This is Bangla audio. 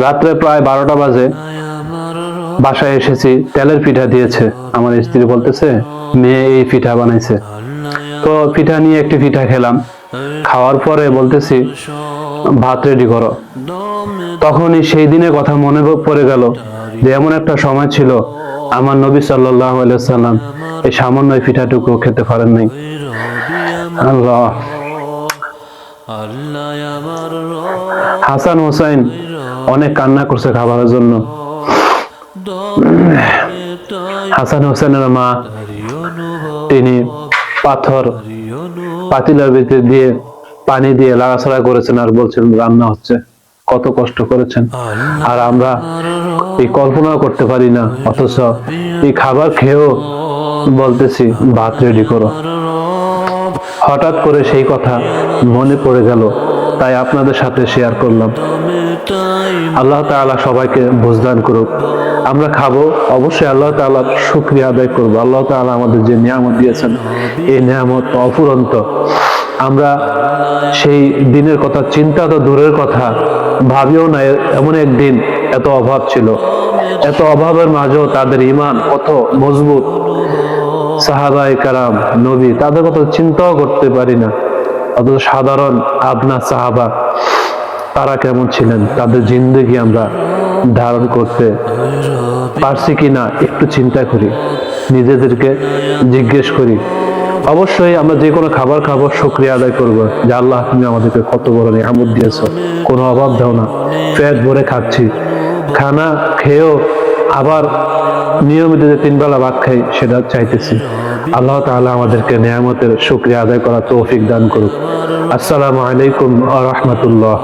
রাত্রে প্রায় 12টা বাজে বাসায় এসেছি, তেলের পিঠা দিয়েছে। আমার স্ত্রী বলতেছে মেয়ে এই পিঠা বানাইছে। তো পিঠা নিয়ে একটি পিঠা খেলাম। খাওয়ার পরে বলতেছি ভাত রেডি করো। তখনই সেই দিনের কথা মনে পড়ে গেল যে এমন একটা সময় ছিল আমার নবী সাল্লাল্লাহু আলাইহি ওয়াসাল্লাম এই সামান্য পিঠাটুকু খেতে পারেন নাই। আল্লাহ। হাসান হোসেন অনেক কান্না করছে খাবারের জন্য। হাসান হোসেনের মা তিনি পাথর পাতিলার ভিতরে দিয়ে পানি দিয়ে লাড়াছাড়া করেছেন আর বলছেন রান্না হচ্ছে। কত কষ্ট করেছেন, আর আমরা এই কল্পনা করতে পারি না। অথচ এই খাবার খেয়েও বলতেছি ভাত রেডি করো। হঠাৎ করে সেই কথা মনে পড়ে গেল, তাই আপনাদের সাথে শেয়ার করলাম। আল্লাহ তাআলা সবাইকে বুঝদান করুক। আমরা খাবো, অবশ্যই আল্লাহ তাআলার শুকরিয়া আদায় করবো। আল্লাহ তাআলা আমাদের যে নিয়ামত দিয়েছেন এই নিয়ামত অফুরন্ত। আমরা সেই দিনের কথা চিন্তা তো দূরের কথা, ভাবিও না এমন একদিন এত অভাব ছিল। এত অভাবের মাঝেও তাদের ঈমান কত মজবুত। সাহাবায়ে কেরাম, নবী, তাদের কথা চিন্তাও করতে পারি না। অথচ সাধারণ আপনার সাহাবা তারা কেমন ছিলেন, তাদের জিন্দেগি আমরা ধারণ করতে পারছি কিনা একটু চিন্তা করি, নিজেদেরকে জিজ্ঞেস করি। অবশ্যই আমরা যে কোনো খাবার খাবো শুকরিয়া আদায় করবো যে আল্লাহ তুমি আমাদেরকে কত বড় নিয়ামত দিয়েছো, কোনো অভাব দাও না, পেট ভরে খাচ্ছি। খানা খেয়েও আবার নিয়মিত যে 3 বেলা ভাত খাই সেটা চাইতেছি। আল্লাহ তাআলা আমাদেরকে নিয়ামতের শুকরিয়া আদায় করার তৌফিক দান করুক। আসসালামু আলাইকুম ওয়া রাহমাতুল্লাহ।